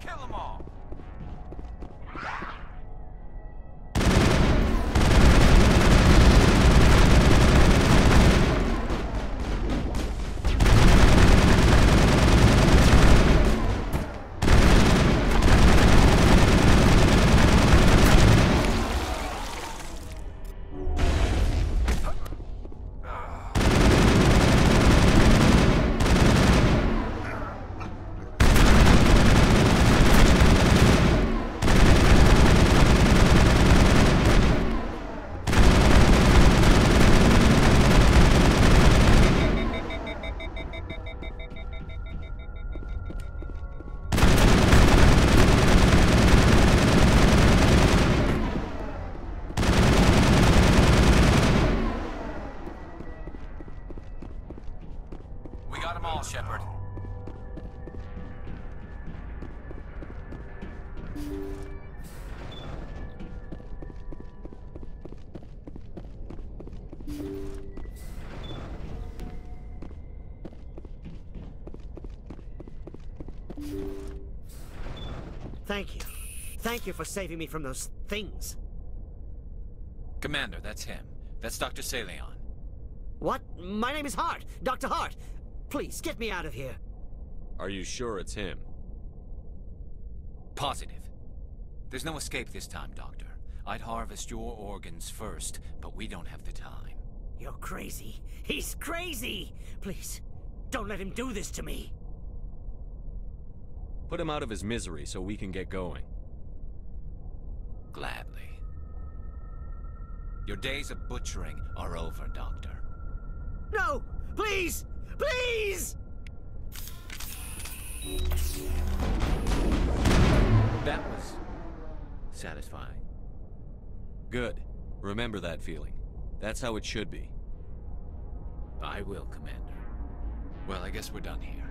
Kill them all! Got them all, Shepard. Thank you. Thank you for saving me from those things. Commander, that's him. That's Dr. Saleon. What? My name is Hart. Dr. Hart. Please, get me out of here. Are you sure it's him? Positive. There's no escape this time, Doctor. I'd harvest your organs first, but we don't have the time. You're crazy. He's crazy! Please, don't let him do this to me. Put him out of his misery so we can get going. Gladly. Your days of butchering are over, Doctor. No! Please! Please! That was satisfying. Good. Remember that feeling. That's how it should be. I will, Commander. Well, I guess we're done here.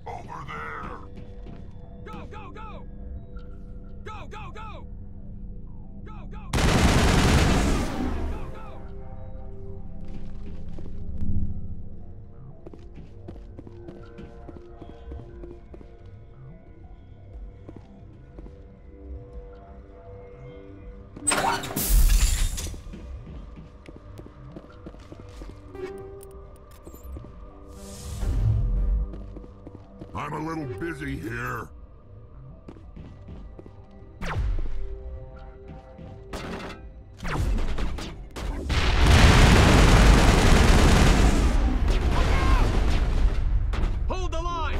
Over there! Go, go, go! Go, go, go! Go, go, go! Go, go! I'm a little busy here. Hold the line!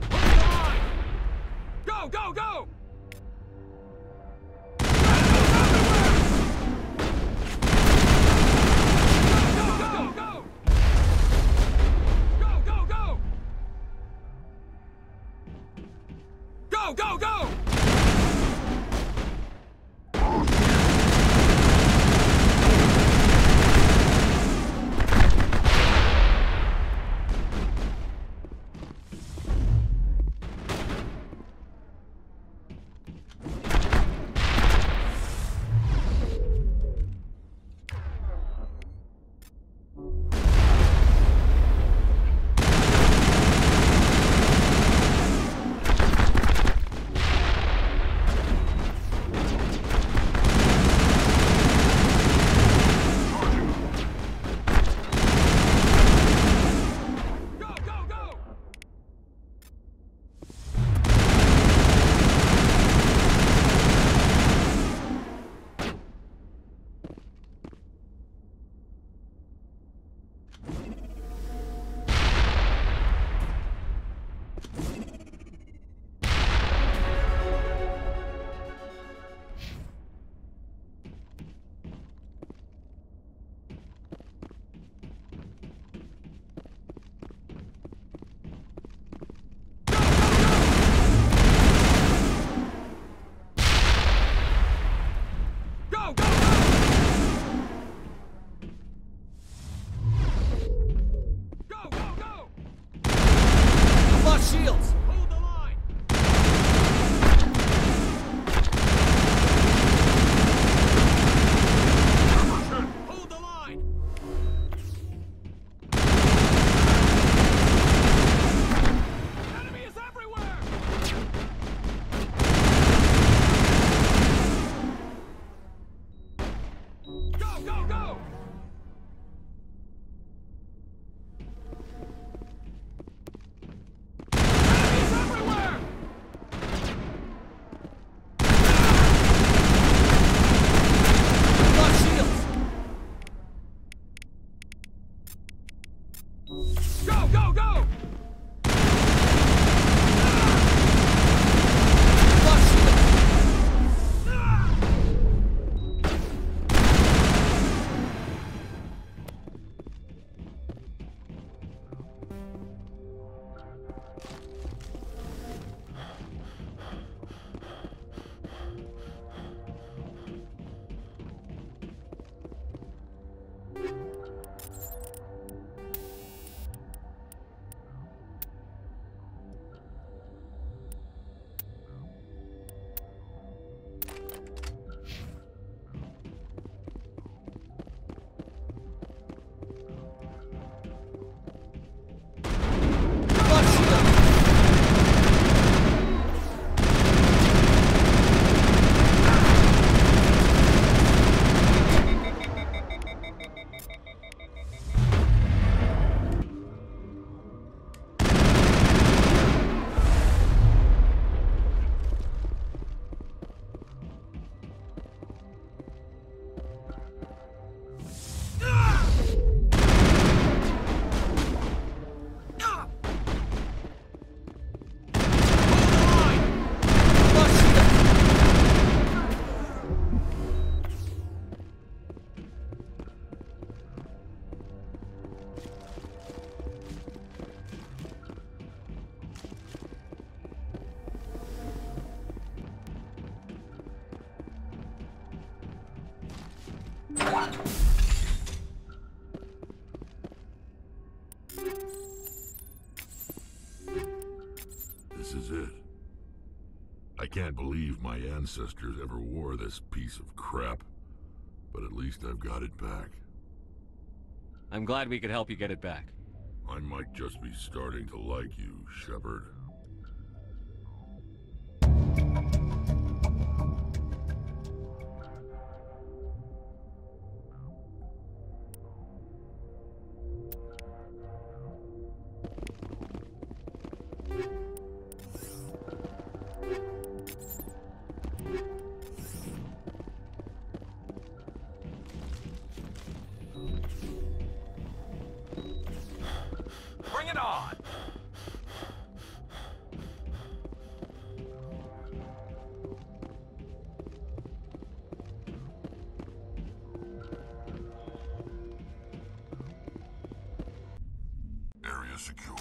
Hold the line! Go, go, go! Go, go, go! This is it. I can't believe my ancestors ever wore this piece of crap, but at least I've got it back. I'm glad we could help you get it back. I might just be starting to like you, Shepard. Bring it on! Area secured.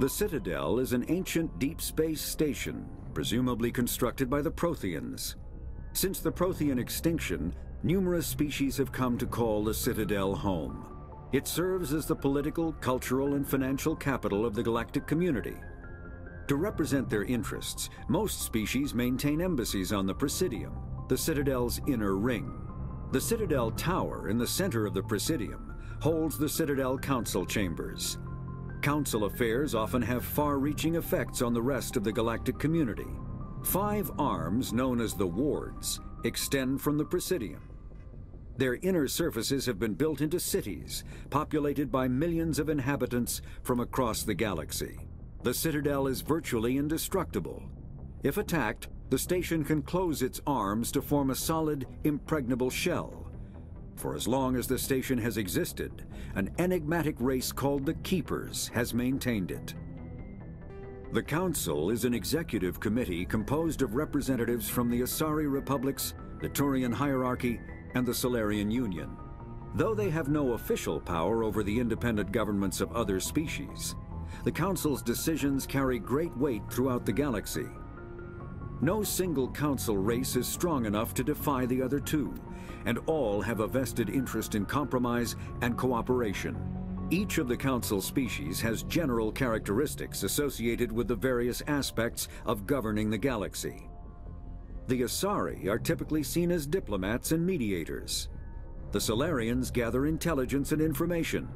The Citadel is an ancient deep space station, presumably constructed by the Protheans. Since the Prothean extinction, numerous species have come to call the Citadel home. It serves as the political, cultural, and financial capital of the galactic community. To represent their interests, most species maintain embassies on the Presidium, the Citadel's inner ring. The Citadel Tower in the center of the Presidium holds the Citadel Council Chambers. Council affairs often have far-reaching effects on the rest of the galactic community. 5 arms, known as the Wards, extend from the Presidium. Their inner surfaces have been built into cities, populated by millions of inhabitants from across the galaxy. The Citadel is virtually indestructible. If attacked, the station can close its arms to form a solid, impregnable shell. For as long as the station has existed, an enigmatic race called the Keepers has maintained it. The Council is an executive committee composed of representatives from the Asari Republics, the Turian Hierarchy, and the Solarian Union. Though they have no official power over the independent governments of other species, the Council's decisions carry great weight throughout the galaxy. No single Council race is strong enough to defy the other two, and all have a vested interest in compromise and cooperation. Each of the Council species has general characteristics associated with the various aspects of governing the galaxy. The Asari are typically seen as diplomats and mediators. The Solarians gather intelligence and information.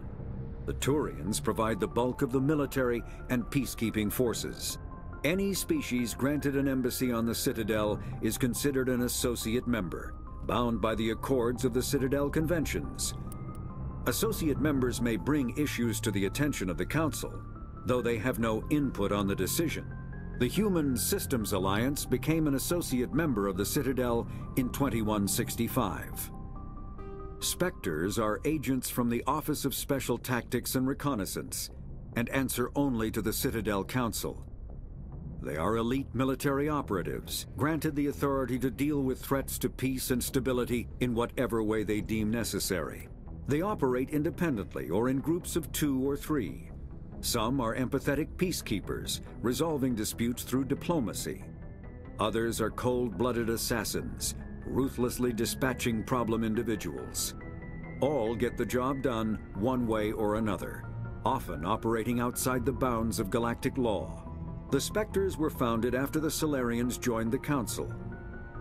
The Turians provide the bulk of the military and peacekeeping forces. Any species granted an embassy on the Citadel is considered an associate member, bound by the accords of the Citadel Conventions. Associate members may bring issues to the attention of the Council, though they have no input on the decision. The Human Systems Alliance became an associate member of the Citadel in 2165. Spectres are agents from the Office of Special Tactics and Reconnaissance, and answer only to the Citadel Council. They are elite military operatives, granted the authority to deal with threats to peace and stability in whatever way they deem necessary. They operate independently or in groups of 2 or 3. Some are empathetic peacekeepers, resolving disputes through diplomacy. Others are cold-blooded assassins, ruthlessly dispatching problem individuals. All get the job done one way or another, often operating outside the bounds of galactic law. The Spectres were founded after the Solarians joined the Council.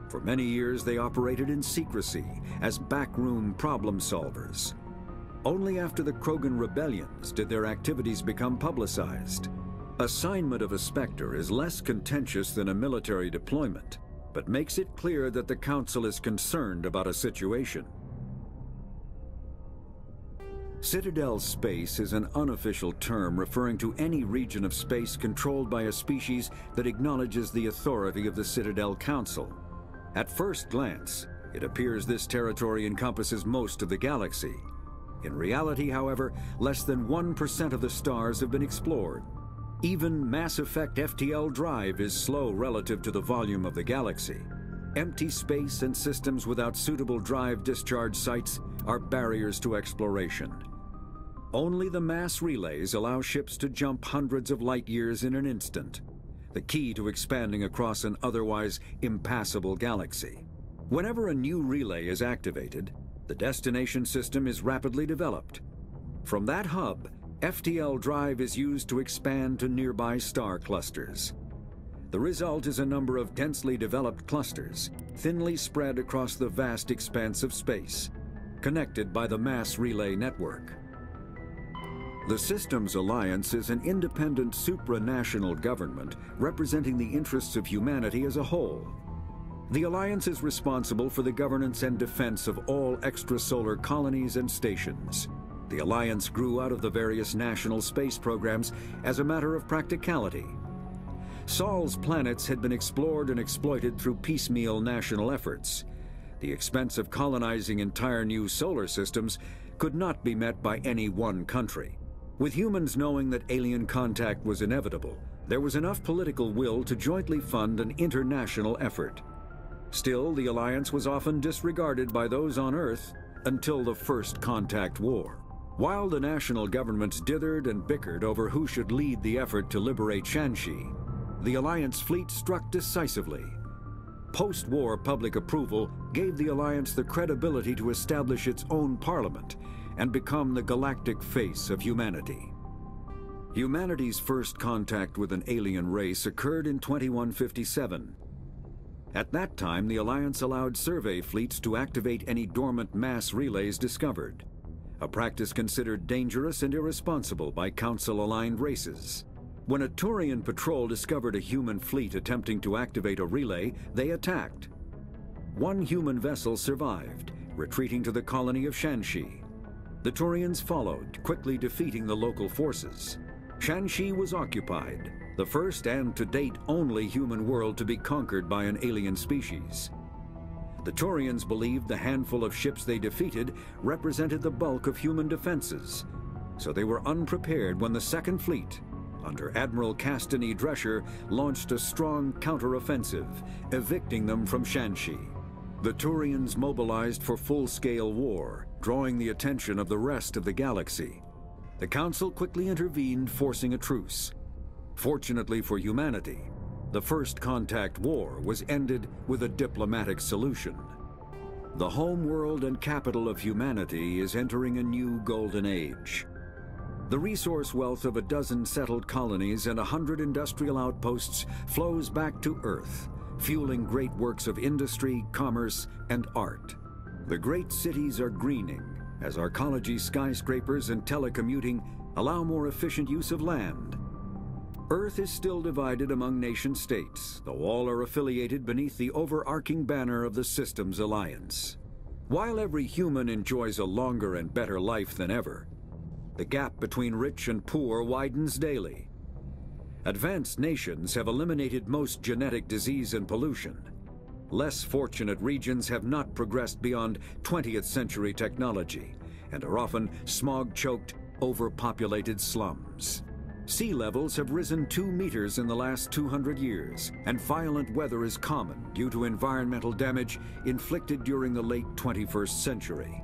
For many years, they operated in secrecy as backroom problem solvers. Only after the Krogan rebellions did their activities become publicized. Assignment of a Spectre is less contentious than a military deployment, but makes it clear that the Council is concerned about a situation. Citadel space is an unofficial term referring to any region of space controlled by a species that acknowledges the authority of the Citadel Council. At first glance, it appears this territory encompasses most of the galaxy. In reality, however, less than 1% of the stars have been explored. Even Mass Effect FTL drive is slow relative to the volume of the galaxy. Empty space and systems without suitable drive discharge sites are barriers to exploration. Only the mass relays allow ships to jump hundreds of light years in an instant, the key to expanding across an otherwise impassable galaxy. Whenever a new relay is activated, the destination system is rapidly developed. From that hub, FTL drive is used to expand to nearby star clusters. The result is a number of densely developed clusters, thinly spread across the vast expanse of space, connected by the mass relay network. The Systems Alliance is an independent supranational government representing the interests of humanity as a whole. The Alliance is responsible for the governance and defense of all extrasolar colonies and stations. The Alliance grew out of the various national space programs as a matter of practicality. Sol's planets had been explored and exploited through piecemeal national efforts. The expense of colonizing entire new solar systems could not be met by any one country. With humans knowing that alien contact was inevitable, there was enough political will to jointly fund an international effort. Still, the Alliance was often disregarded by those on Earth until the First Contact War. While the national governments dithered and bickered over who should lead the effort to liberate Shanxi, the Alliance fleet struck decisively. Post-war public approval gave the Alliance the credibility to establish its own parliament and become the galactic face of humanity. Humanity's first contact with an alien race occurred in 2157. At that time, the Alliance allowed survey fleets to activate any dormant mass relays discovered, a practice considered dangerous and irresponsible by Council-aligned races. When a Turian patrol discovered a human fleet attempting to activate a relay, they attacked. One human vessel survived, retreating to the colony of Shanxi. The Turians followed, quickly defeating the local forces. Shanxi was occupied, the first and to date only human world to be conquered by an alien species. The Turians believed the handful of ships they defeated represented the bulk of human defenses, so they were unprepared when the Second Fleet, under Admiral Castany Drescher, launched a strong counteroffensive, evicting them from Shanxi. The Turians mobilized for full-scale war, drawing the attention of the rest of the galaxy. The Council quickly intervened, forcing a truce. Fortunately for humanity, the First Contact War was ended with a diplomatic solution. The home world and capital of humanity is entering a new golden age. The resource wealth of a dozen settled colonies and 100 industrial outposts flows back to Earth, fueling great works of industry, commerce, and art. The great cities are greening as arcology skyscrapers and telecommuting allow more efficient use of land. Earth is still divided among nation-states, though all are affiliated beneath the overarching banner of the Systems Alliance. While every human enjoys a longer and better life than ever, the gap between rich and poor widens daily. Advanced nations have eliminated most genetic disease and pollution. Less fortunate regions have not progressed beyond 20th century technology and are often smog-choked, overpopulated slums. Sea levels have risen 2 meters in the last 200 years, and violent weather is common due to environmental damage inflicted during the late 21st century.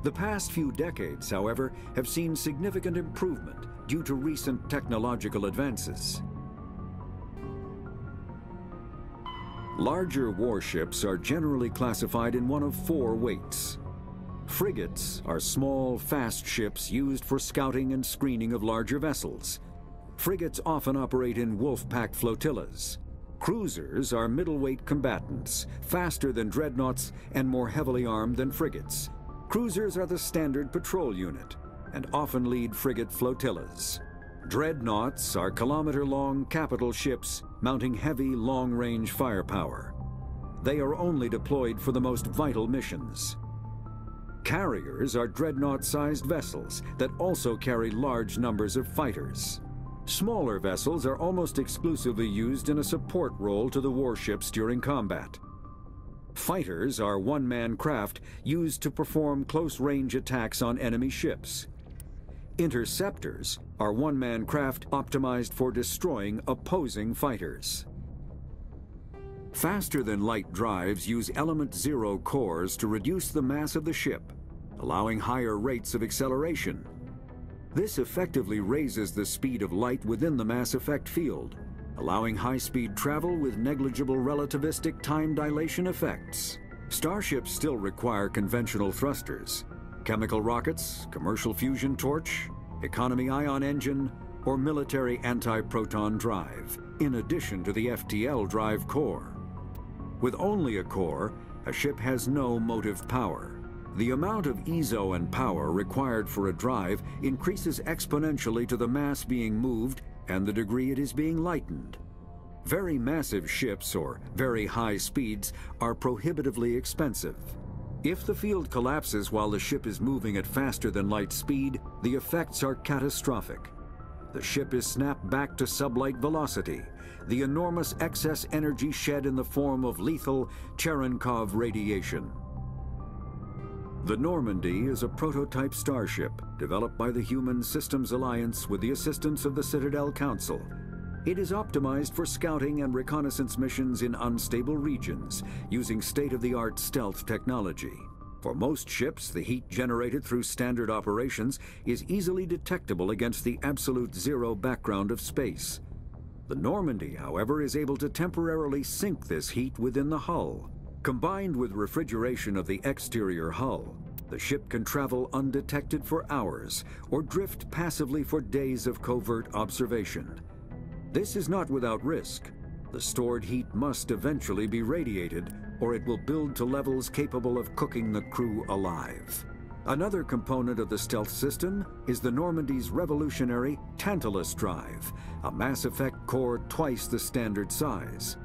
The past few decades, however, have seen significant improvement due to recent technological advances. Larger warships are generally classified in one of 4 weights. Frigates are small, fast ships used for scouting and screening of larger vessels. Frigates often operate in wolf-pack flotillas. Cruisers are middleweight combatants, faster than dreadnoughts and more heavily armed than frigates. Cruisers are the standard patrol unit and often lead frigate flotillas. Dreadnoughts are kilometer-long capital ships mounting heavy, long-range firepower. They are only deployed for the most vital missions. Carriers are dreadnought-sized vessels that also carry large numbers of fighters. Smaller vessels are almost exclusively used in a support role to the warships during combat. Fighters are one-man craft used to perform close-range attacks on enemy ships. Interceptors are one-man craft optimized for destroying opposing fighters. Faster-than-light drives use element zero cores to reduce the mass of the ship, allowing higher rates of acceleration. This effectively raises the speed of light within the mass effect field, allowing high-speed travel with negligible relativistic time dilation effects. Starships still require conventional thrusters, chemical rockets, commercial fusion torch, economy ion engine, or military anti-proton drive, in addition to the FTL drive core. With only a core, a ship has no motive power. The amount of EZO and power required for a drive increases exponentially to the mass being moved and the degree it is being lightened. Very massive ships, or very high speeds, are prohibitively expensive. If the field collapses while the ship is moving at faster than light speed, the effects are catastrophic. The ship is snapped back to sublight velocity, the enormous excess energy shed in the form of lethal Cherenkov radiation. The Normandy is a prototype starship developed by the Human Systems Alliance with the assistance of the Citadel Council. It is optimized for scouting and reconnaissance missions in unstable regions using state-of-the-art stealth technology. For most ships, the heat generated through standard operations is easily detectable against the absolute zero background of space. The Normandy, however, is able to temporarily sink this heat within the hull. Combined with refrigeration of the exterior hull, the ship can travel undetected for hours or drift passively for days of covert observation. This is not without risk. The stored heat must eventually be radiated, or it will build to levels capable of cooking the crew alive. Another component of the stealth system is the Normandy's revolutionary Tantalus drive, a Mass Effect core twice the standard size.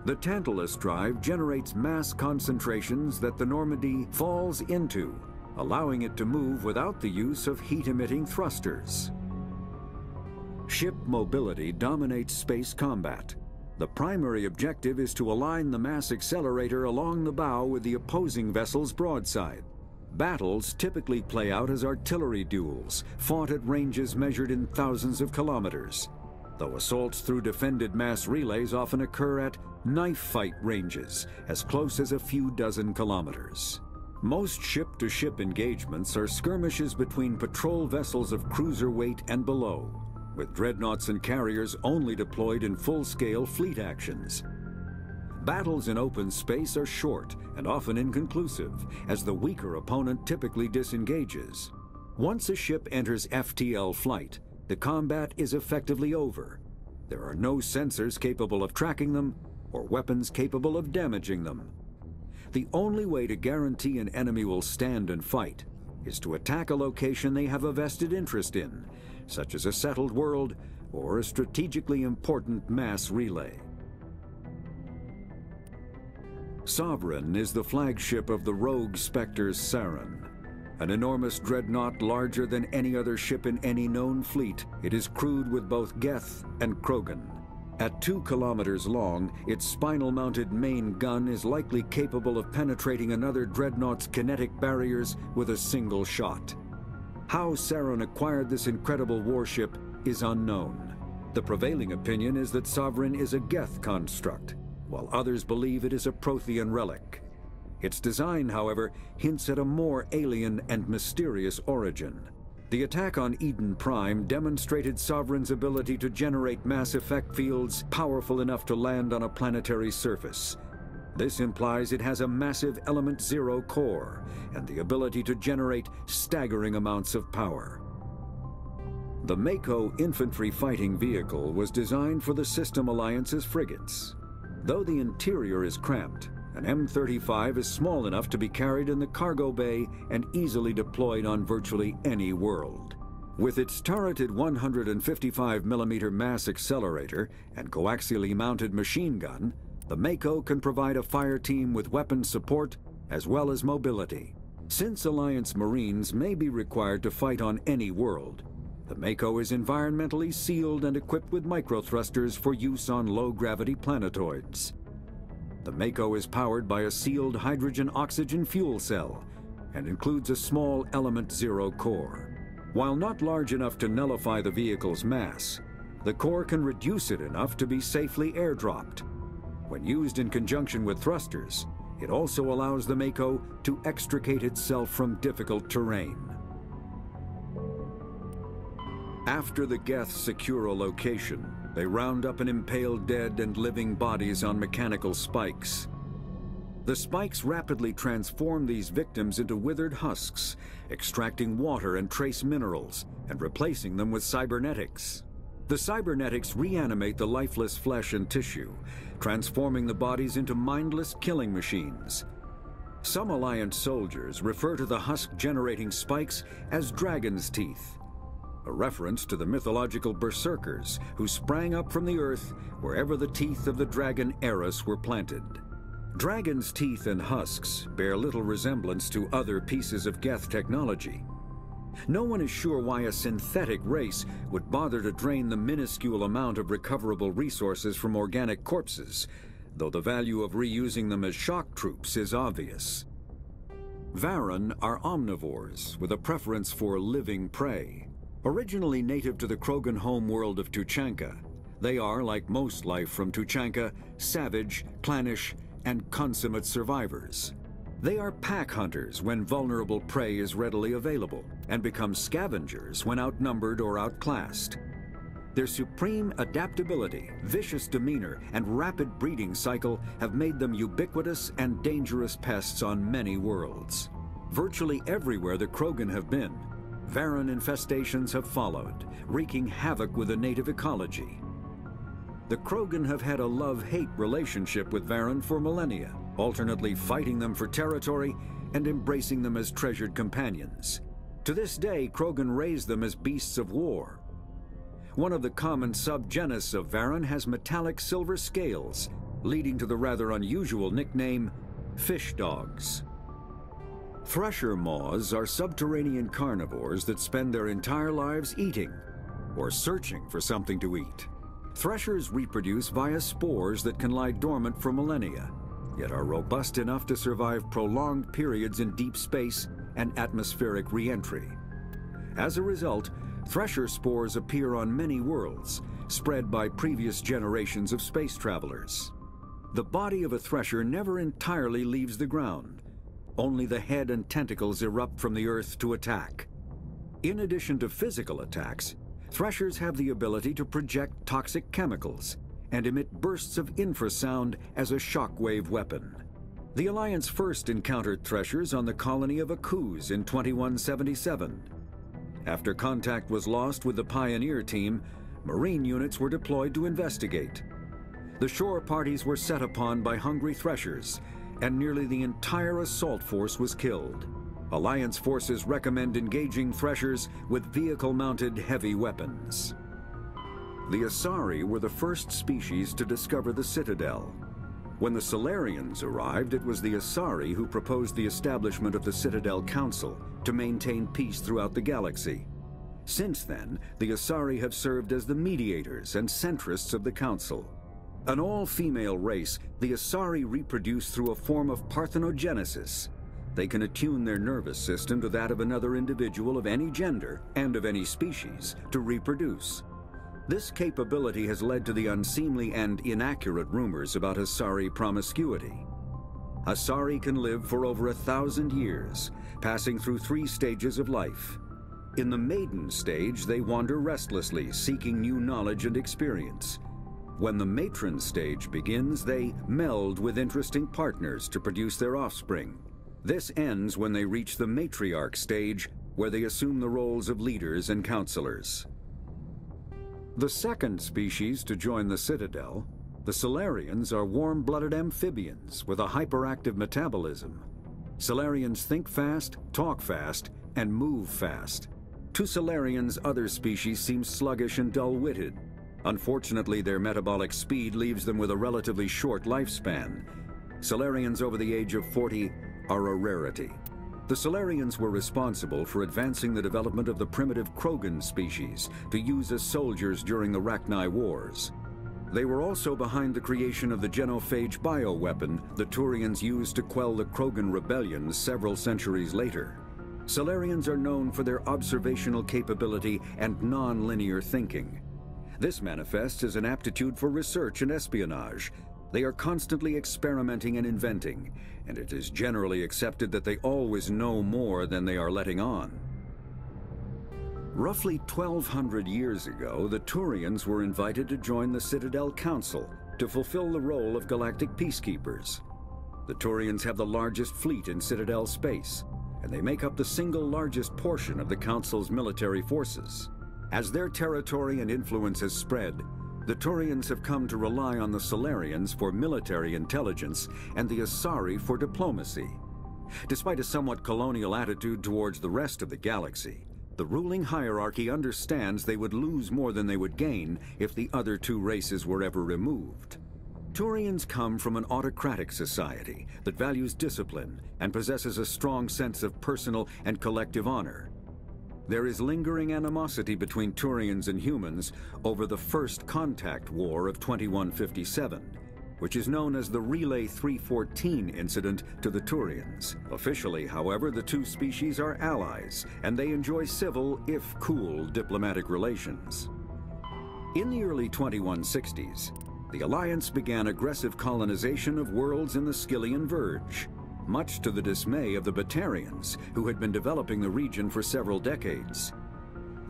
The Tantalus drive generates mass concentrations that the Normandy falls into, allowing it to move without the use of heat-emitting thrusters. Ship mobility dominates space combat. The primary objective is to align the mass accelerator along the bow with the opposing vessel's broadside. Battles typically play out as artillery duels, fought at ranges measured in thousands of kilometers, though assaults through defended mass relays often occur at knife fight ranges, as close as a few dozen kilometers. Most ship-to-ship engagements are skirmishes between patrol vessels of cruiser weight and below, with dreadnoughts and carriers only deployed in full-scale fleet actions. Battles in open space are short and often inconclusive, as the weaker opponent typically disengages. Once a ship enters FTL flight, the combat is effectively over. There are no sensors capable of tracking them or weapons capable of damaging them. The only way to guarantee an enemy will stand and fight is to attack a location they have a vested interest in, such as a settled world or a strategically important mass relay. Sovereign is the flagship of the rogue Spectres Saren. An enormous dreadnought larger than any other ship in any known fleet, it is crewed with both Geth and Krogan. At 2 kilometers long, its spinal-mounted main gun is likely capable of penetrating another dreadnought's kinetic barriers with a single shot. How Saren acquired this incredible warship is unknown. The prevailing opinion is that Sovereign is a Geth construct, while others believe it is a Prothean relic. Its design, however, hints at a more alien and mysterious origin. The attack on Eden Prime demonstrated Sovereign's ability to generate mass effect fields powerful enough to land on a planetary surface. This implies it has a massive Element Zero core and the ability to generate staggering amounts of power. The Mako infantry fighting vehicle was designed for the System Alliance's frigates. Though the interior is cramped, an M35 is small enough to be carried in the cargo bay and easily deployed on virtually any world. With its turreted 155mm mass accelerator and coaxially mounted machine gun, the Mako can provide a fire team with weapon support as well as mobility. Since Alliance Marines may be required to fight on any world, the Mako is environmentally sealed and equipped with microthrusters for use on low-gravity planetoids. The Mako is powered by a sealed hydrogen-oxygen fuel cell and includes a small Element Zero core. While not large enough to nullify the vehicle's mass, the core can reduce it enough to be safely airdropped. When used in conjunction with thrusters, it also allows the Mako to extricate itself from difficult terrain. After the Geth secure a location, they round up and impale dead and living bodies on mechanical spikes. The spikes rapidly transform these victims into withered husks, extracting water and trace minerals, and replacing them with cybernetics. The cybernetics reanimate the lifeless flesh and tissue, transforming the bodies into mindless killing machines. Some Alliance soldiers refer to the husk-generating spikes as dragon's teeth, a reference to the mythological berserkers who sprang up from the earth wherever the teeth of the dragon Eris were planted. Dragon's teeth and husks bear little resemblance to other pieces of Geth technology. No one is sure why a synthetic race would bother to drain the minuscule amount of recoverable resources from organic corpses, though the value of reusing them as shock troops is obvious. Varren are omnivores with a preference for living prey. Originally native to the Krogan homeworld of Tuchanka, they are, like most life from Tuchanka, savage, clannish, and consummate survivors. They are pack hunters when vulnerable prey is readily available, and become scavengers when outnumbered or outclassed. Their supreme adaptability, vicious demeanor, and rapid breeding cycle have made them ubiquitous and dangerous pests on many worlds. Virtually everywhere the Krogan have been, Varren infestations have followed, wreaking havoc with the native ecology. The Krogan have had a love-hate relationship with Varren for millennia, alternately fighting them for territory and embracing them as treasured companions. To this day, Krogan raise them as beasts of war. One of the common subgenus of Varren has metallic silver scales, leading to the rather unusual nickname, fish dogs. Thresher maws are subterranean carnivores that spend their entire lives eating, or searching for something to eat. Threshers reproduce via spores that can lie dormant for millennia, yet are robust enough to survive prolonged periods in deep space and atmospheric re-entry. As a result, thresher spores appear on many worlds, spread by previous generations of space travelers. The body of a thresher never entirely leaves the ground. Only the head and tentacles erupt from the earth to attack. In addition to physical attacks, threshers have the ability to project toxic chemicals and emit bursts of infrasound as a shockwave weapon. The Alliance first encountered threshers on the colony of Akuz in 2177. After contact was lost with the Pioneer team, Marine units were deployed to investigate. The shore parties were set upon by hungry threshers, and nearly the entire assault force was killed. Alliance forces recommend engaging threshers with vehicle-mounted heavy weapons. The Asari were the first species to discover the Citadel. When the Salarians arrived, it was the Asari who proposed the establishment of the Citadel Council to maintain peace throughout the galaxy. Since then, the Asari have served as the mediators and centrists of the Council. An all-female race, the Asari reproduce through a form of parthenogenesis. They can attune their nervous system to that of another individual of any gender and of any species to reproduce. This capability has led to the unseemly and inaccurate rumors about Asari promiscuity. Asari can live for over 1,000 years, passing through 3 stages of life. In the maiden stage, they wander restlessly, seeking new knowledge and experience. When the matron stage begins, they meld with interesting partners to produce their offspring. This ends when they reach the matriarch stage, where they assume the roles of leaders and counselors. The second species to join the Citadel, the Salarians, are warm-blooded amphibians with a hyperactive metabolism. Salarians think fast, talk fast, and move fast. To Salarians, other species seem sluggish and dull-witted. Unfortunately, their metabolic speed leaves them with a relatively short lifespan. Salarians over the age of 40 are a rarity. The Salarians were responsible for advancing the development of the primitive Krogan species to use as soldiers during the Rachni Wars. They were also behind the creation of the genophage bioweapon the Turians used to quell the Krogan rebellions several centuries later. Salarians are known for their observational capability and non-linear thinking. This manifests as an aptitude for research and espionage. They are constantly experimenting and inventing, and it is generally accepted that they always know more than they are letting on. Roughly 1,200 years ago, the Turians were invited to join the Citadel Council to fulfill the role of galactic peacekeepers. The Turians have the largest fleet in Citadel space, and they make up the single largest portion of the Council's military forces. As their territory and influence has spread, the Turians have come to rely on the Salarians for military intelligence and the Asari for diplomacy. Despite a somewhat colonial attitude towards the rest of the galaxy, the ruling hierarchy understands they would lose more than they would gain if the other two races were ever removed. Turians come from an autocratic society that values discipline and possesses a strong sense of personal and collective honor. There is lingering animosity between Turians and humans over the First Contact War of 2157, which is known as the Relay 314 incident to the Turians. Officially, however, the two species are allies, and they enjoy civil, if cool, diplomatic relations. In the early 2160s, the Alliance began aggressive colonization of worlds in the Skyllian Verge, much to the dismay of the Batarians, who had been developing the region for several decades.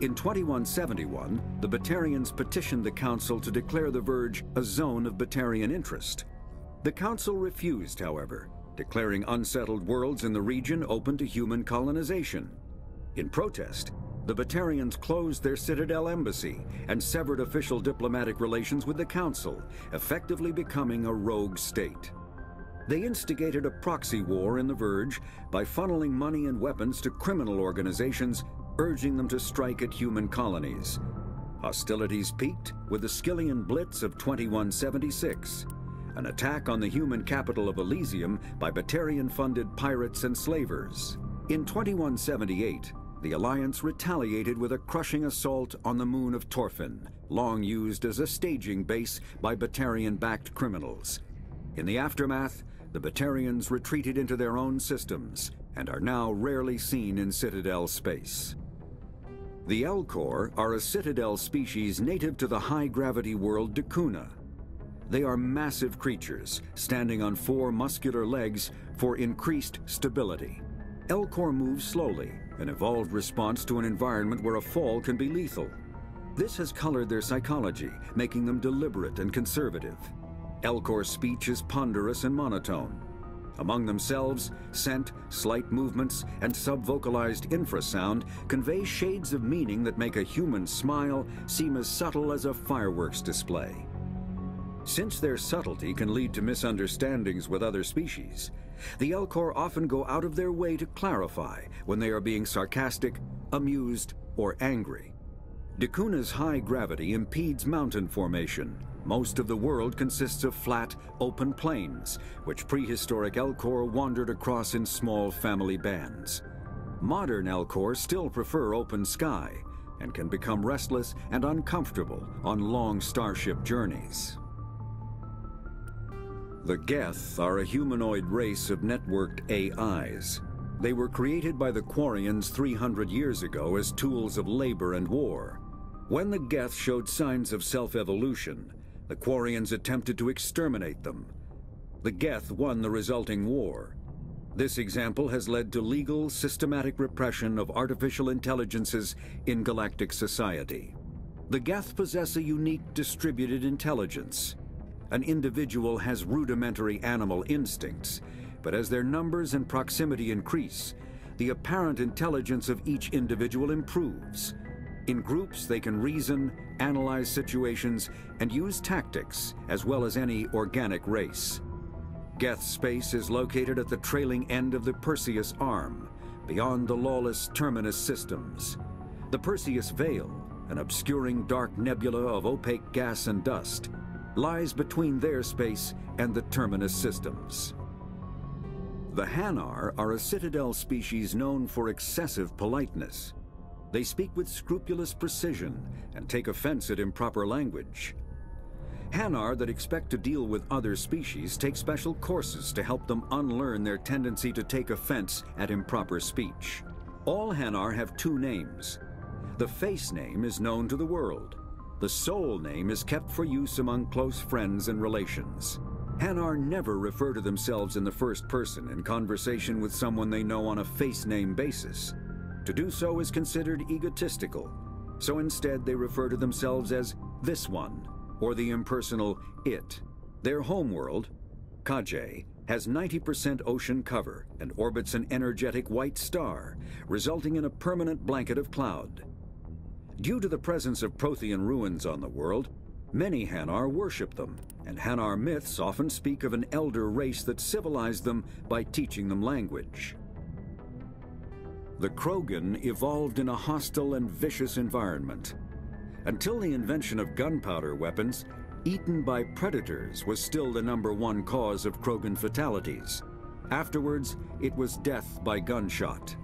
In 2171, the Batarians petitioned the Council to declare the Verge a zone of Batarian interest. The Council refused, however, declaring unsettled worlds in the region open to human colonization. In protest, the Batarians closed their Citadel embassy and severed official diplomatic relations with the Council, effectively becoming a rogue state. They instigated a proxy war in the Verge by funneling money and weapons to criminal organizations, urging them to strike at human colonies. Hostilities peaked with the Skyllian Blitz of 2176, an attack on the human capital of Elysium by Batarian-funded pirates and slavers. In 2178, the Alliance retaliated with a crushing assault on the moon of Torfin, long used as a staging base by Batarian-backed criminals. In the aftermath, the Batarians retreated into their own systems and are now rarely seen in Citadel space. The Elcor are a Citadel species native to the high-gravity world Dakuna. They are massive creatures, standing on 4 muscular legs for increased stability. Elcor move slowly, an evolved response to an environment where a fall can be lethal. This has colored their psychology, making them deliberate and conservative. Elcor speech is ponderous and monotone. Among themselves, scent, slight movements, and sub-vocalized infrasound convey shades of meaning that make a human smile seem as subtle as a fireworks display. Since their subtlety can lead to misunderstandings with other species, the Elcor often go out of their way to clarify when they are being sarcastic, amused, or angry. Dakuna's high gravity impedes mountain formation. Most of the world consists of flat, open plains, which prehistoric Elcor wandered across in small family bands. Modern Elcor still prefer open sky, and can become restless and uncomfortable on long starship journeys. The Geth are a humanoid race of networked AIs. They were created by the Quarians 300 years ago as tools of labor and war. When the Geth showed signs of self-evolution, the Quarians attempted to exterminate them. The Geth won the resulting war. This example has led to legal, systematic repression of artificial intelligences in galactic society. The Geth possess a unique distributed intelligence. An individual has rudimentary animal instincts, but as their numbers and proximity increase, the apparent intelligence of each individual improves. In groups, they can reason, analyze situations, and use tactics, as well as any organic race. Geth space is located at the trailing end of the Perseus Arm, beyond the lawless Terminus systems. The Perseus Veil, an obscuring dark nebula of opaque gas and dust, lies between their space and the Terminus systems. The Hanar are a Citadel species known for excessive politeness. They speak with scrupulous precision and take offense at improper language. Hanar that expect to deal with other species take special courses to help them unlearn their tendency to take offense at improper speech. All Hanar have 2 names. The face name is known to the world. The soul name is kept for use among close friends and relations. Hanar never refer to themselves in the first person in conversation with someone they know on a face name basis. To do so is considered egotistical, so instead they refer to themselves as this one, or the impersonal it. Their homeworld, Kaje, has 90% ocean cover and orbits an energetic white star, resulting in a permanent blanket of cloud. Due to the presence of Prothean ruins on the world, many Hanar worship them, and Hanar myths often speak of an elder race that civilized them by teaching them language. The Krogan evolved in a hostile and vicious environment. Until the invention of gunpowder weapons, eaten by predators was still the #1 cause of Krogan fatalities. Afterwards, it was death by gunshot.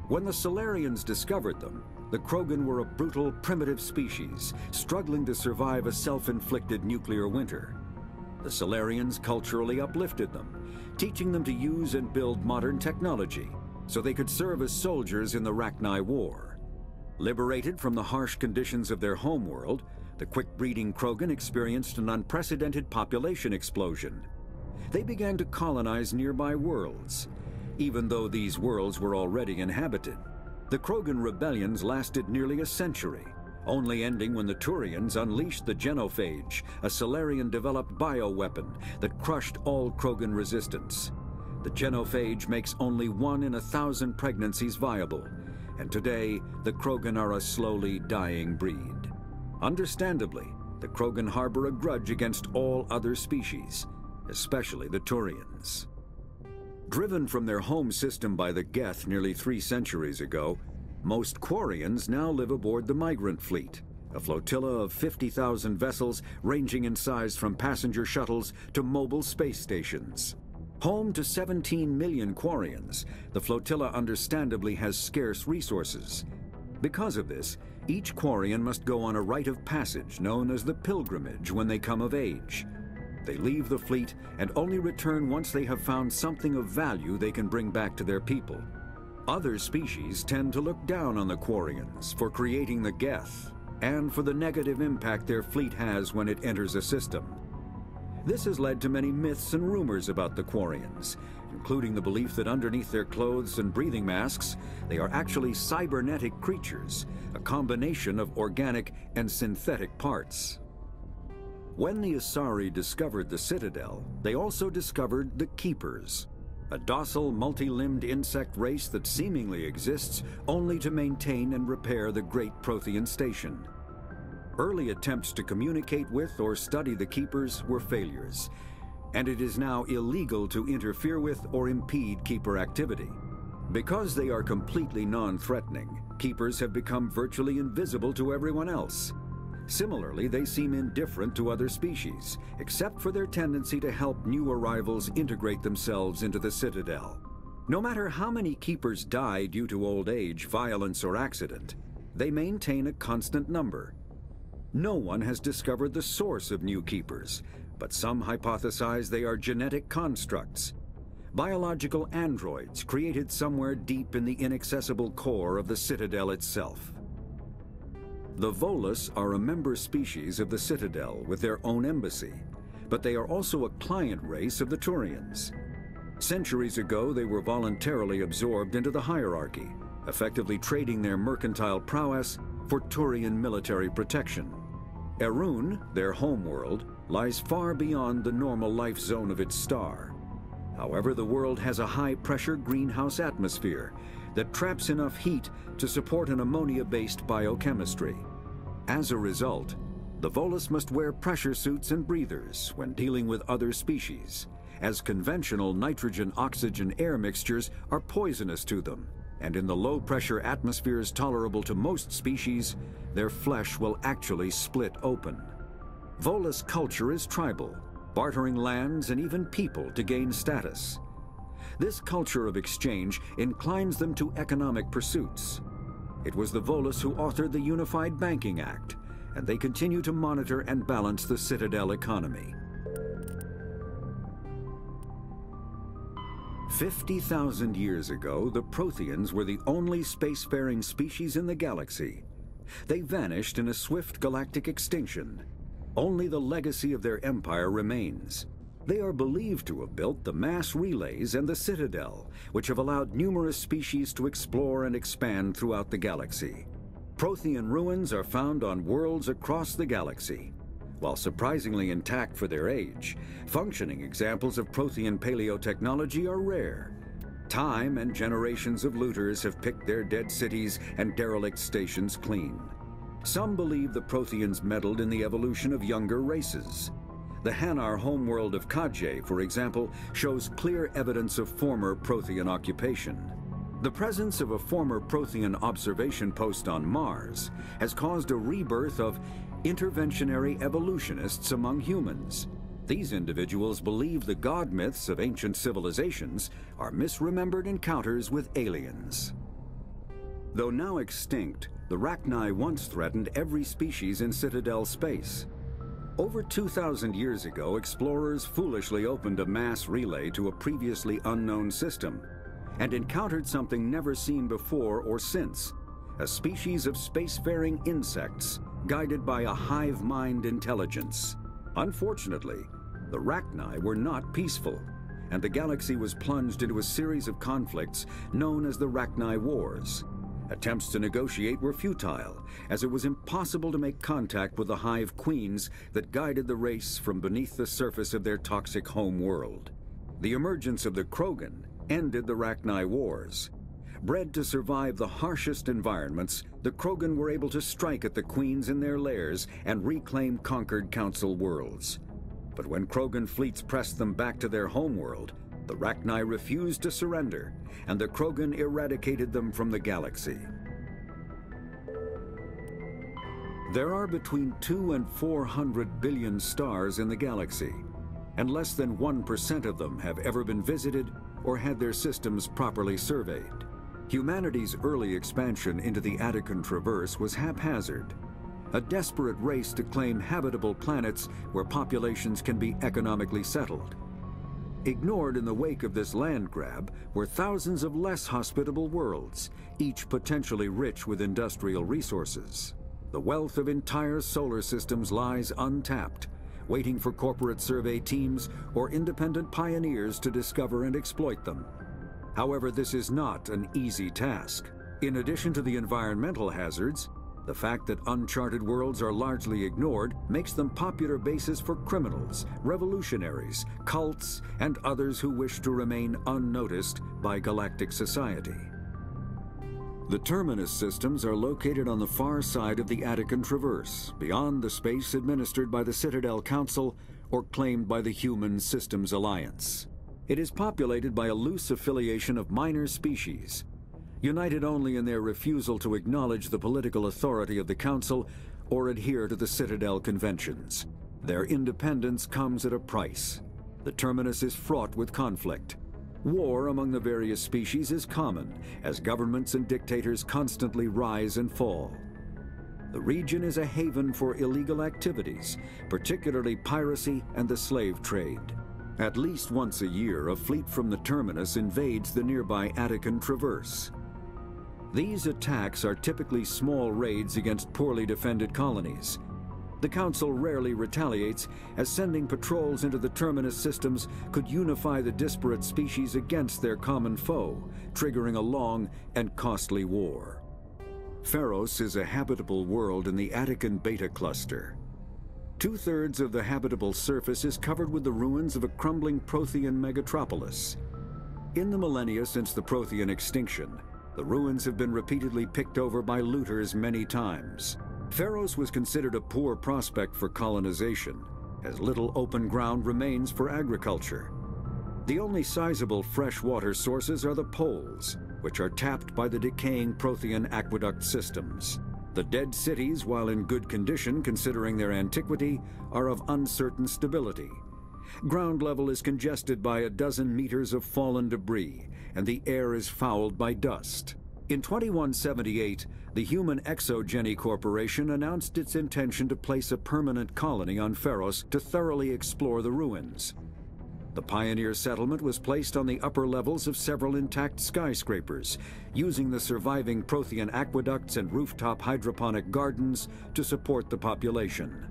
When the Solarians discovered them, the Krogan were a brutal, primitive species, struggling to survive a self-inflicted nuclear winter. The Solarians culturally uplifted them, teaching them to use and build modern technology, so they could serve as soldiers in the Rachni War. Liberated from the harsh conditions of their homeworld, the quick-breeding Krogan experienced an unprecedented population explosion. They began to colonize nearby worlds, even though these worlds were already inhabited. The Krogan rebellions lasted nearly a century, only ending when the Turians unleashed the Genophage, a Solarian-developed bioweapon that crushed all Krogan resistance. The Genophage makes only 1 in 1,000 pregnancies viable, and today the Krogan are a slowly dying breed. Understandably, the Krogan harbor a grudge against all other species, especially the Turians. Driven from their home system by the Geth nearly 3 centuries ago, most Quarians now live aboard the Migrant Fleet, a flotilla of 50,000 vessels ranging in size from passenger shuttles to mobile space stations. Home to 17 million Quarians, the flotilla understandably has scarce resources. Because of this, each Quarian must go on a rite of passage known as the Pilgrimage when they come of age. They leave the fleet and only return once they have found something of value they can bring back to their people. Other species tend to look down on the Quarians for creating the Geth and for the negative impact their fleet has when it enters a system. This has led to many myths and rumors about the Quarians, including the belief that underneath their clothes and breathing masks, they are actually cybernetic creatures, a combination of organic and synthetic parts. When the Asari discovered the Citadel, they also discovered the Keepers, a docile, multi-limbed insect race that seemingly exists only to maintain and repair the Great Prothean Station. Early attempts to communicate with or study the Keepers were failures, and it is now illegal to interfere with or impede Keeper activity. Because they are completely non-threatening, Keepers have become virtually invisible to everyone else. Similarly, they seem indifferent to other species, except for their tendency to help new arrivals integrate themselves into the Citadel. No matter how many Keepers die due to old age, violence, or accident, they maintain a constant number. No one has discovered the source of new Keepers, but some hypothesize they are genetic constructs, biological androids created somewhere deep in the inaccessible core of the Citadel itself. The Volus are a member species of the Citadel with their own embassy, but they are also a client race of the Turians. Centuries ago, they were voluntarily absorbed into the hierarchy, effectively trading their mercantile prowess for Turian military protection. Erun, their homeworld, lies far beyond the normal life zone of its star. However, the world has a high-pressure greenhouse atmosphere that traps enough heat to support an ammonia-based biochemistry. As a result, the Volus must wear pressure suits and breathers when dealing with other species, as conventional nitrogen-oxygen-air mixtures are poisonous to them, and in the low-pressure atmospheres tolerable to most species, their flesh will actually split open. Volus culture is tribal, bartering lands and even people to gain status. This culture of exchange inclines them to economic pursuits. It was the Volus who authored the Unified Banking Act, and they continue to monitor and balance the Citadel economy. 50,000 years ago, the Protheans were the only spacefaring species in the galaxy. They vanished in a swift galactic extinction. Only the legacy of their empire remains. They are believed to have built the mass relays and the Citadel, which have allowed numerous species to explore and expand throughout the galaxy. Prothean ruins are found on worlds across the galaxy. While surprisingly intact for their age, functioning examples of Prothean paleotechnology are rare. Time and generations of looters have picked their dead cities and derelict stations clean. Some believe the Protheans meddled in the evolution of younger races. The Hanar homeworld of Kadje, for example, shows clear evidence of former Prothean occupation. The presence of a former Prothean observation post on Mars has caused a rebirth of interventionary evolutionists among humans. These individuals believe the god myths of ancient civilizations are misremembered encounters with aliens. Though now extinct, the Rachni once threatened every species in Citadel space. Over 2,000 years ago, explorers foolishly opened a mass relay to a previously unknown system and encountered something never seen before or since, a species of spacefaring insects guided by a hive mind intelligence. Unfortunately, the Rachni were not peaceful, and the galaxy was plunged into a series of conflicts known as the Rachni Wars. Attempts to negotiate were futile, as it was impossible to make contact with the hive queens that guided the race from beneath the surface of their toxic home world. The emergence of the Krogan ended the Rachni Wars. Bred to survive the harshest environments, the Krogan were able to strike at the queens in their lairs and reclaim conquered Council worlds. But when Krogan fleets pressed them back to their homeworld, the Rachni refused to surrender, and the Krogan eradicated them from the galaxy. There are between 200 and 400 billion stars in the galaxy, and less than 1% of them have ever been visited or had their systems properly surveyed. Humanity's early expansion into the Attican Traverse was haphazard, a desperate race to claim habitable planets where populations can be economically settled. Ignored in the wake of this land grab were thousands of less hospitable worlds, each potentially rich with industrial resources. The wealth of entire solar systems lies untapped, waiting for corporate survey teams or independent pioneers to discover and exploit them. However, this is not an easy task. In addition to the environmental hazards, the fact that uncharted worlds are largely ignored makes them popular bases for criminals, revolutionaries, cults, and others who wish to remain unnoticed by galactic society. The Terminus systems are located on the far side of the Attican Traverse, beyond the space administered by the Citadel Council or claimed by the Human Systems Alliance. It is populated by a loose affiliation of minor species, united only in their refusal to acknowledge the political authority of the Council or adhere to the Citadel conventions. Their independence comes at a price. The Terminus is fraught with conflict. War among the various species is common, as governments and dictators constantly rise and fall. The region is a haven for illegal activities, particularly piracy and the slave trade. At least once a year, a fleet from the Terminus invades the nearby Attican Traverse. These attacks are typically small raids against poorly defended colonies. The Council rarely retaliates, as sending patrols into the Terminus systems could unify the disparate species against their common foe, triggering a long and costly war. Pharos is a habitable world in the Attican Beta Cluster. 2/3 of the habitable surface is covered with the ruins of a crumbling Prothean megatropolis. In the millennia since the Prothean extinction, the ruins have been repeatedly picked over by looters many times. Pharos was considered a poor prospect for colonization, as little open ground remains for agriculture. The only sizable freshwater sources are the poles, which are tapped by the decaying Prothean aqueduct systems. The dead cities, while in good condition considering their antiquity, are of uncertain stability. Ground level is congested by a dozen meters of fallen debris, and the air is fouled by dust. In 2178, the Human Exogeny Corporation announced its intention to place a permanent colony on Pharos to thoroughly explore the ruins. The pioneer settlement was placed on the upper levels of several intact skyscrapers, using the surviving Prothean aqueducts and rooftop hydroponic gardens to support the population.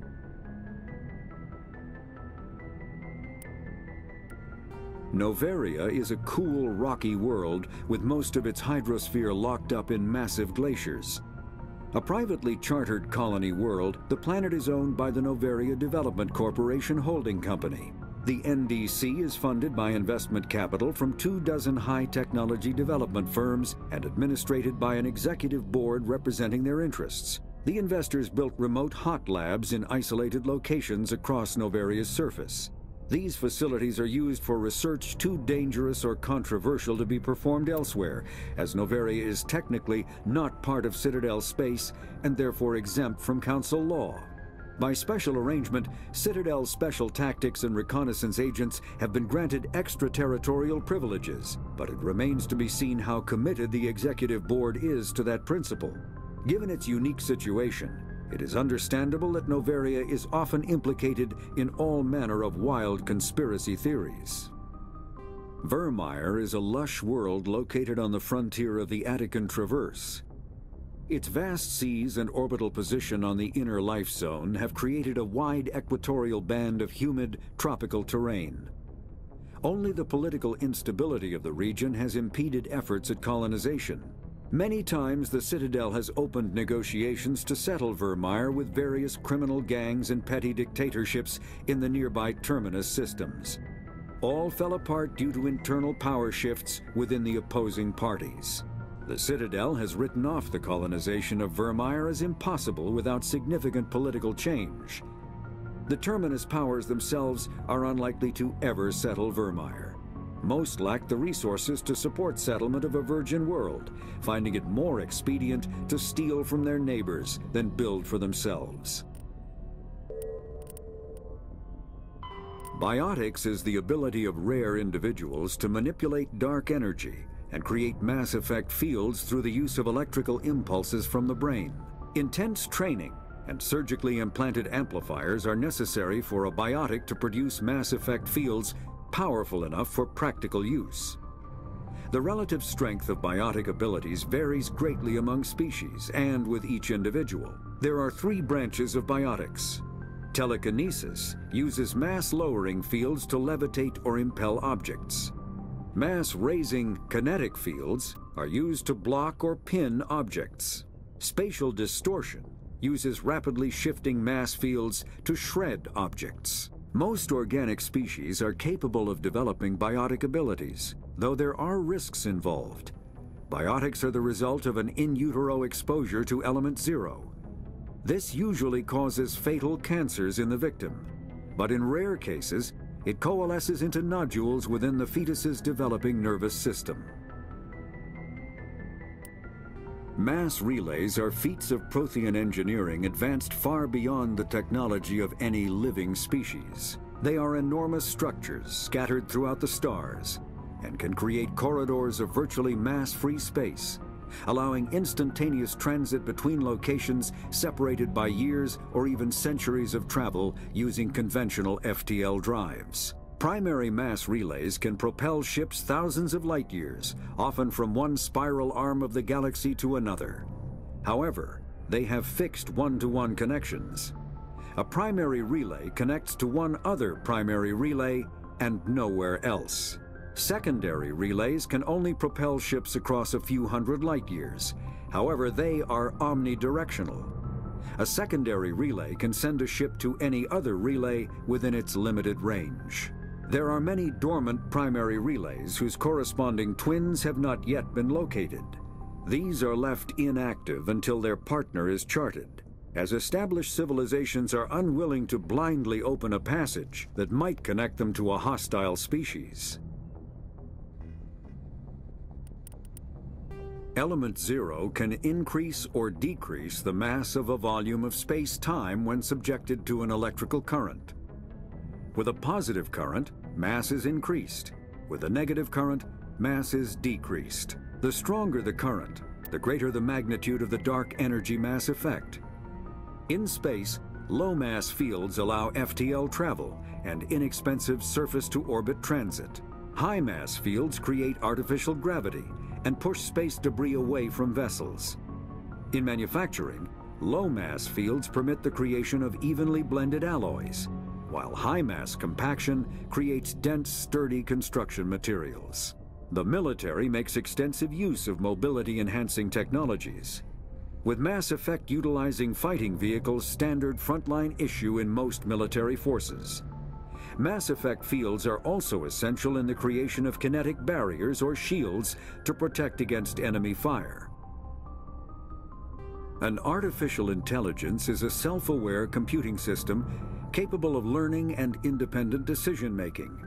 Noveria is a cool, rocky world with most of its hydrosphere locked up in massive glaciers. A privately chartered colony world, the planet is owned by the Noveria Development Corporation Holding Company. The NDC is funded by investment capital from 24 high-technology development firms and administrated by an executive board representing their interests. The investors built remote hot labs in isolated locations across Noveria's surface. These facilities are used for research too dangerous or controversial to be performed elsewhere, as Noveria is technically not part of Citadel space and therefore exempt from Council law. By special arrangement, Citadel's special tactics and reconnaissance agents have been granted extraterritorial privileges, but it remains to be seen how committed the Executive Board is to that principle. Given its unique situation, it is understandable that Noveria is often implicated in all manner of wild conspiracy theories. Virmire is a lush world located on the frontier of the Attican Traverse. Its vast seas and orbital position on the inner life zone have created a wide equatorial band of humid, tropical terrain. Only the political instability of the region has impeded efforts at colonization. Many times the Citadel has opened negotiations to settle Virmire with various criminal gangs and petty dictatorships in the nearby Terminus systems. All fell apart due to internal power shifts within the opposing parties. The Citadel has written off the colonization of Virmire as impossible without significant political change. The Terminus powers themselves are unlikely to ever settle Virmire. Most lack the resources to support settlement of a virgin world, finding it more expedient to steal from their neighbors than build for themselves. Biotics is the ability of rare individuals to manipulate dark energy and create mass effect fields through the use of electrical impulses from the brain. Intense training and surgically implanted amplifiers are necessary for a biotic to produce mass effect fields powerful enough for practical use. The relative strength of biotic abilities varies greatly among species and with each individual. There are 3 branches of biotics. Telekinesis uses mass-lowering fields to levitate or impel objects. Mass-raising kinetic fields are used to block or pin objects. Spatial distortion uses rapidly shifting mass fields to shred objects. Most organic species are capable of developing biotic abilities, though there are risks involved. Biotics are the result of an in utero exposure to element 0. This usually causes fatal cancers in the victim, but in rare cases, it coalesces into nodules within the fetus's developing nervous system. Mass relays are feats of Prothean engineering advanced far beyond the technology of any living species. They are enormous structures scattered throughout the stars and can create corridors of virtually mass-free space, allowing instantaneous transit between locations separated by years or even centuries of travel using conventional FTL drives. Primary mass relays can propel ships thousands of light years, often from one spiral arm of the galaxy to another. However, they have fixed one-to-one connections. A primary relay connects to one other primary relay and nowhere else. Secondary relays can only propel ships across a few hundred light years. However, they are omnidirectional. A secondary relay can send a ship to any other relay within its limited range. There are many dormant primary relays whose corresponding twins have not yet been located. These are left inactive until their partner is charted, as established civilizations are unwilling to blindly open a passage that might connect them to a hostile species. Element 0 can increase or decrease the mass of a volume of space-time when subjected to an electrical current. With a positive current, mass is increased. With a negative current, mass is decreased. The stronger the current, the greater the magnitude of the dark energy mass effect. In space, low-mass fields allow FTL travel and inexpensive surface-to-orbit transit. High-mass fields create artificial gravity and push space debris away from vessels. In manufacturing, low-mass fields permit the creation of evenly blended alloys. while high-mass compaction creates dense, sturdy construction materials. The military makes extensive use of mobility-enhancing technologies, with Mass Effect utilizing fighting vehicles standard frontline issue in most military forces. Mass Effect fields are also essential in the creation of kinetic barriers or shields to protect against enemy fire. An artificial intelligence is a self-aware computing system capable of learning and independent decision-making.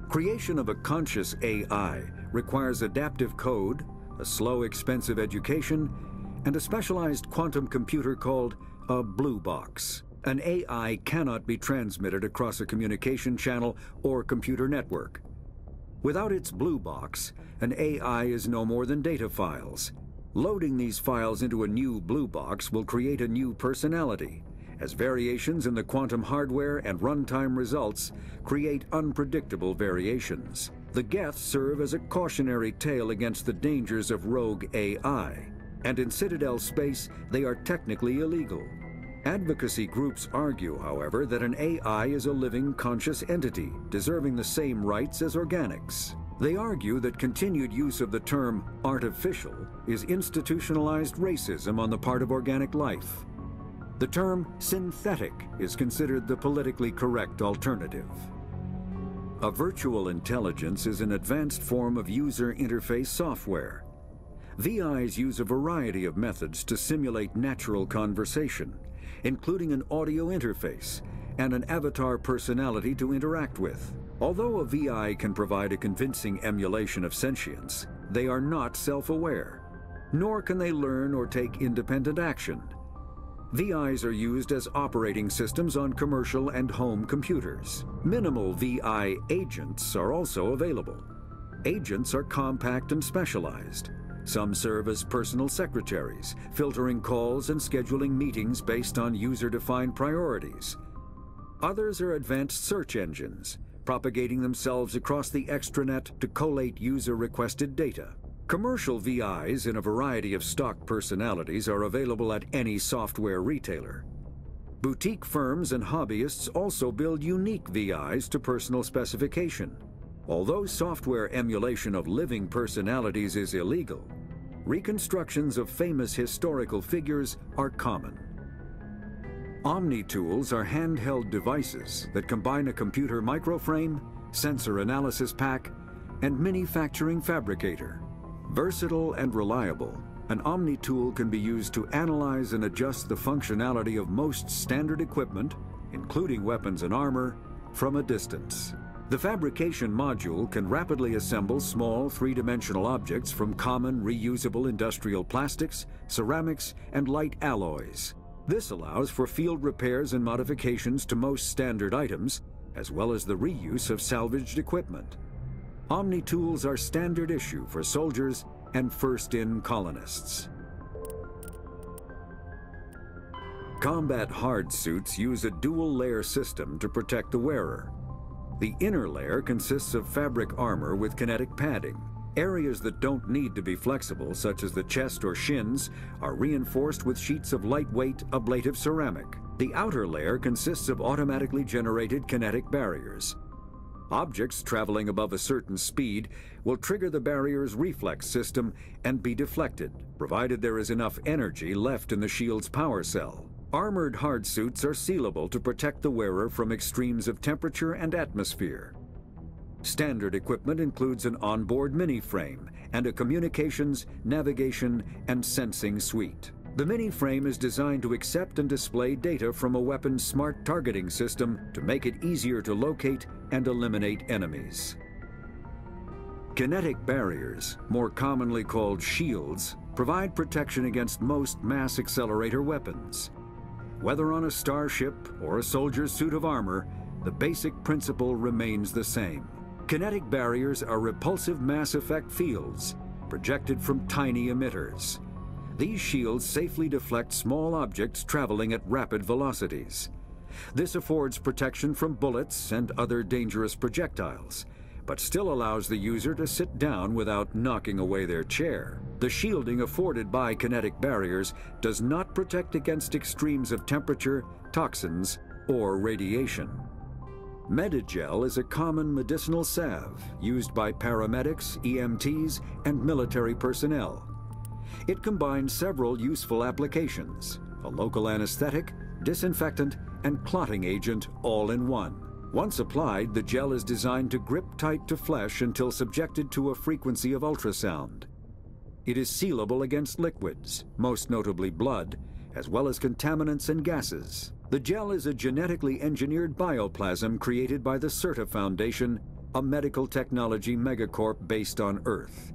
Creation of a conscious AI requires adaptive code, a slow, expensive education, and a specialized quantum computer called a blue box. An AI cannot be transmitted across a communication channel or computer network. Without its blue box, an AI is no more than data files. Loading these files into a new blue box will create a new personality, as variations in the quantum hardware and runtime results create unpredictable variations. The Geth serve as a cautionary tale against the dangers of rogue AI, and in Citadel space, they are technically illegal. Advocacy groups argue, however, that an AI is a living, conscious entity, deserving the same rights as organics. They argue that continued use of the term artificial is institutionalized racism on the part of organic life. The term synthetic is considered the politically correct alternative. A virtual intelligence is an advanced form of user interface software. VIs use a variety of methods to simulate natural conversation, including an audio interface and an avatar personality to interact with. Although a VI can provide a convincing emulation of sentience, they are not self-aware, nor can they learn or take independent action. VIs are used as operating systems on commercial and home computers. Minimal VI agents are also available. Agents are compact and specialized. Some serve as personal secretaries, filtering calls and scheduling meetings based on user-defined priorities. Others are advanced search engines, propagating themselves across the extranet to collate user-requested data. Commercial VIs in a variety of stock personalities are available at any software retailer. Boutique firms and hobbyists also build unique VIs to personal specification. Although software emulation of living personalities is illegal, reconstructions of famous historical figures are common. Omni-tools are handheld devices that combine a computer microframe, sensor analysis pack, and manufacturing fabricator. Versatile and reliable, an Omni-tool can be used to analyze and adjust the functionality of most standard equipment, including weapons and armor, from a distance. The fabrication module can rapidly assemble small three-dimensional objects from common reusable industrial plastics, ceramics, and light alloys. This allows for field repairs and modifications to most standard items, as well as the reuse of salvaged equipment. Omni-tools are standard issue for soldiers and first-in colonists. Combat hard suits use a dual-layer system to protect the wearer. The inner layer consists of fabric armor with kinetic padding. Areas that don't need to be flexible, such as the chest or shins, are reinforced with sheets of lightweight, ablative ceramic. The outer layer consists of automatically generated kinetic barriers. Objects traveling above a certain speed will trigger the barrier's reflex system and be deflected, provided there is enough energy left in the shield's power cell. Armored hardsuits are sealable to protect the wearer from extremes of temperature and atmosphere. Standard equipment includes an onboard mini-frame and a communications, navigation, and sensing suite. The mini-frame is designed to accept and display data from a weapon's smart targeting system to make it easier to locate and eliminate enemies. Kinetic barriers, more commonly called shields, provide protection against most mass accelerator weapons. Whether on a starship or a soldier's suit of armor, the basic principle remains the same. Kinetic barriers are repulsive mass effect fields, projected from tiny emitters. These shields safely deflect small objects traveling at rapid velocities. This affords protection from bullets and other dangerous projectiles, but still allows the user to sit down without knocking away their chair. The shielding afforded by kinetic barriers does not protect against extremes of temperature, toxins, or radiation. Medigel is a common medicinal salve used by paramedics, EMTs, and military personnel. It combines several useful applications: a local anesthetic, disinfectant, and clotting agent all in one. Once applied, the gel is designed to grip tight to flesh until subjected to a frequency of ultrasound. It is sealable against liquids, most notably blood, as well as contaminants and gases. The gel is a genetically engineered bioplasm created by the CERTA Foundation, a medical technology megacorp based on Earth.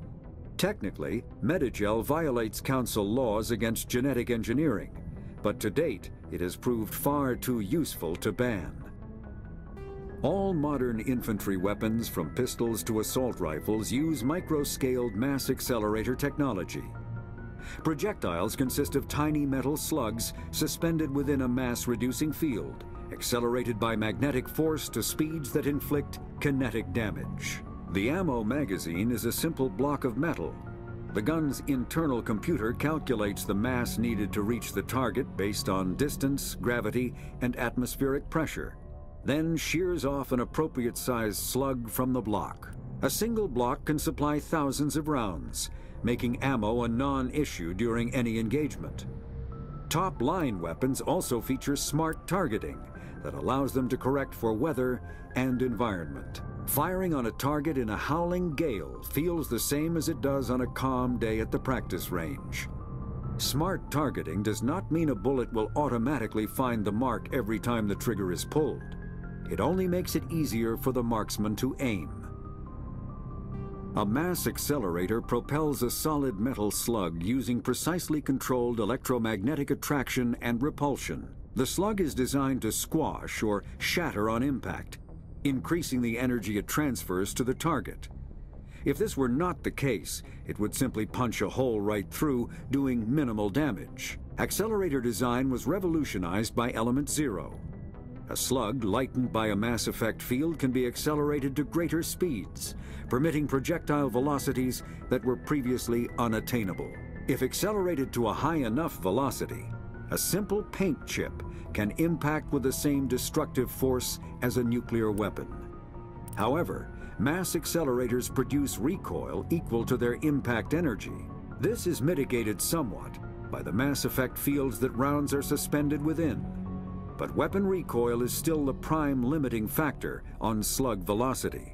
Technically, Medigel violates Council laws against genetic engineering, but to date, it has proved far too useful to ban. All modern infantry weapons, from pistols to assault rifles, use micro-scaled mass accelerator technology. Projectiles consist of tiny metal slugs suspended within a mass-reducing field, accelerated by magnetic force to speeds that inflict kinetic damage. The ammo magazine is a simple block of metal. The gun's internal computer calculates the mass needed to reach the target based on distance, gravity, and atmospheric pressure, then shears off an appropriate-sized slug from the block. A single block can supply thousands of rounds, making ammo a non-issue during any engagement. Top-line weapons also feature smart targeting that allows them to correct for weather and environment. Firing on a target in a howling gale feels the same as it does on a calm day at the practice range. Smart targeting does not mean a bullet will automatically find the mark every time the trigger is pulled. It only makes it easier for the marksman to aim. A mass accelerator propels a solid metal slug using precisely controlled electromagnetic attraction and repulsion. The slug is designed to squash or shatter on impact, increasing the energy it transfers to the target. If this were not the case, it would simply punch a hole right through, doing minimal damage. Accelerator design was revolutionized by Element Zero. A slug lightened by a mass effect field can be accelerated to greater speeds, permitting projectile velocities that were previously unattainable. If accelerated to a high enough velocity, a simple paint chip can impact with the same destructive force as a nuclear weapon. However, mass accelerators produce recoil equal to their impact energy. This is mitigated somewhat by the mass effect fields that rounds are suspended within. But weapon recoil is still the prime limiting factor on slug velocity.